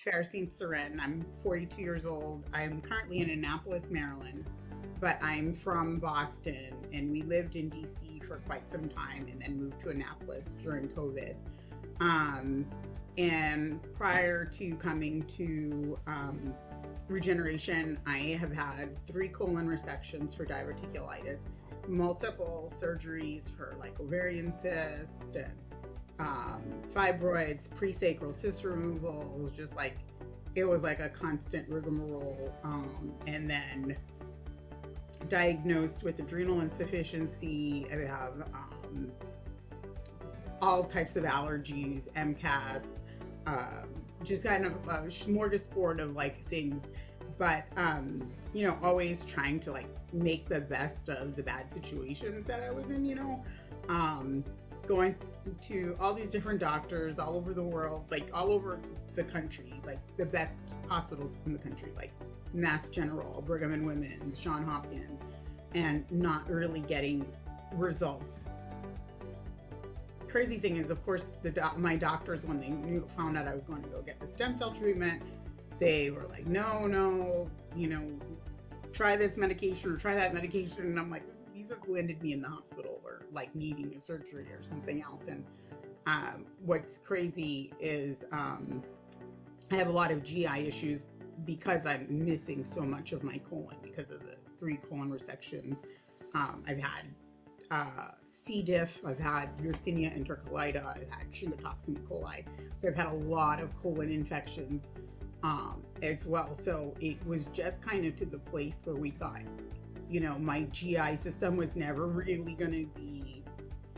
Farrah. I'm 42 years old. I'm currently in Annapolis, Maryland, but I'm from Boston, and we lived in DC for quite some time and then moved to Annapolis during COVID. Um, and prior to coming to Regeneration, I have had 3 colon resections for diverticulitis, multiple surgeries for like ovarian cyst and fibroids, presacral cyst removal. It was just like, it was like a constant rigmarole. And then diagnosed with adrenal insufficiency. I have all types of allergies, MCAS, just kind of a smorgasbord of like things. But, always trying to like make the best of the bad situations that I was in, going to all these different doctors all over the world, like all over the country, like the best hospitals in the country, like Mass General, Brigham and Women's, Johns Hopkins, and not really getting results. Crazy thing is, of course, my doctors, when they found out I was going to go get the stem cell treatment, they were like, no, try this medication or try that medication. And I'm like, these have landed me in the hospital or like needing a surgery or something else. And what's crazy is I have a lot of GI issues because I'm missing so much of my colon because of the 3 colon resections. I've had C. diff, I've had Yersinia enterocolitis, I've had Shingatoxin coli. So I've had a lot of colon infections as well. So it was just kind of to the place where we thought, my GI system was never really going to be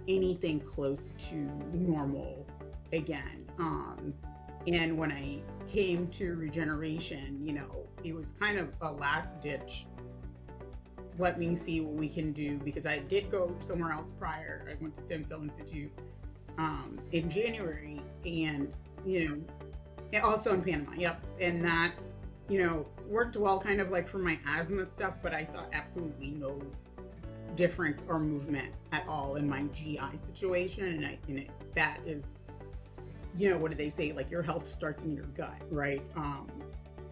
anything close to normal again. And when I came to Regeneration, it was kind of a last ditch. Let me see what we can do, because I did go somewhere else prior. I went to Stem Cell Institute in January, and also in Panama. Yep, and that worked well, kind of like for my asthma stuff, but I saw absolutely no difference or movement at all in my GI situation, and that is, what do they say? Like, your health starts in your gut, right?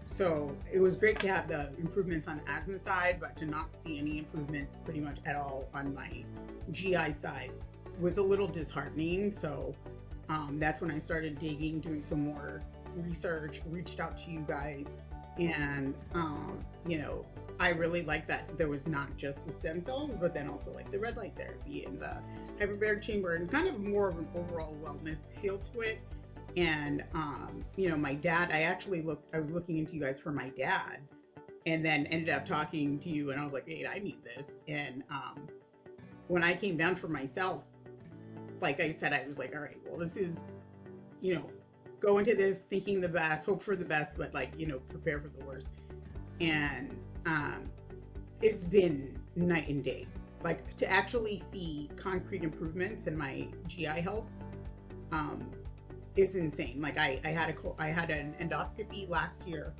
So it was great to have the improvements on the asthma side, but to not see any improvements pretty much at all on my GI side was a little disheartening. So that's when I started digging, doing some more research, reached out to you guys, and I really liked that there was not just the stem cells, but then also like the red light therapy and the hyperbaric chamber, and kind of more of an overall wellness feel to it. And my dad, I was looking into you guys for my dad, and then ended up talking to you, and I was like, hey, I need this. And when I came down for myself, like I said, I was like, all right, well, this is, go into this thinking the best, hope for the best, but like, prepare for the worst. And it's been night and day. Like, to actually see concrete improvements in my GI health is insane. Like, I had an endoscopy last year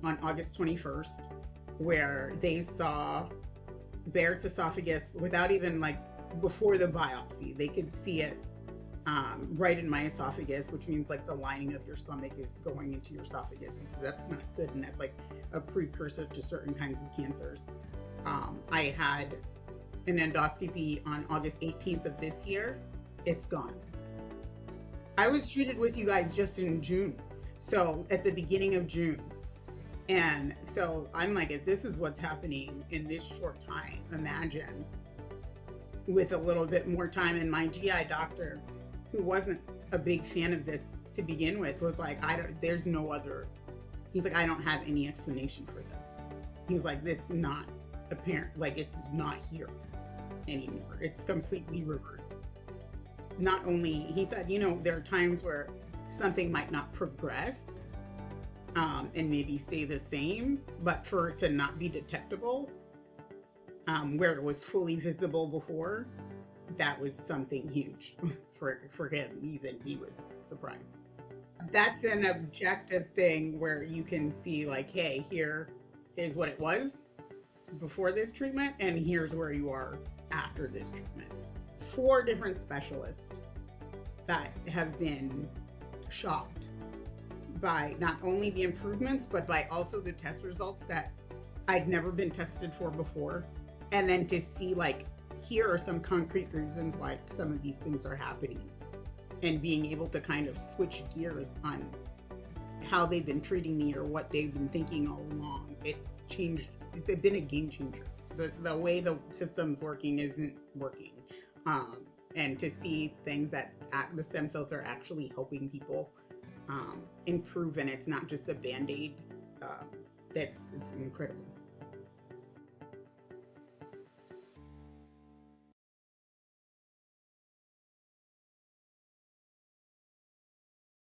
on August 21st, where they saw Barrett's esophagus without even, like, before the biopsy, they could see it right in my esophagus, which means like the lining of your stomach is going into your esophagus. That's not good, and that's like a precursor to certain kinds of cancers. I had an endoscopy on August 18th of this year. It's gone. I was treated with you guys just in June, so at the beginning of June. And so I'm like, if this is what's happening in this short time, imagine with a little bit more time. And my GI doctor, who wasn't a big fan of this to begin with, was like, there's no other, he's like, I don't have any explanation for this. He's like, it's not apparent, like it's not here anymore. It's completely reversed. Not only, he said, there are times where something might not progress and maybe stay the same, but for it to not be detectable, where it was fully visible before, that was something huge for him. Even he was surprised. That's an objective thing where you can see like, hey, here is what it was before this treatment, and here's where you are after this treatment. 4 different specialists that have been shocked by not only the improvements, but by also the test results that I'd never been tested for before. And then to see, like, here are some concrete reasons why some of these things are happening, and being able to kind of switch gears on how they've been treating me or what they've been thinking all along. It's changed. It's been a game changer. The way the system's working isn't working. Um, and to see things that the stem cells are actually helping people improve, and it's not just a band-aid, it's incredible.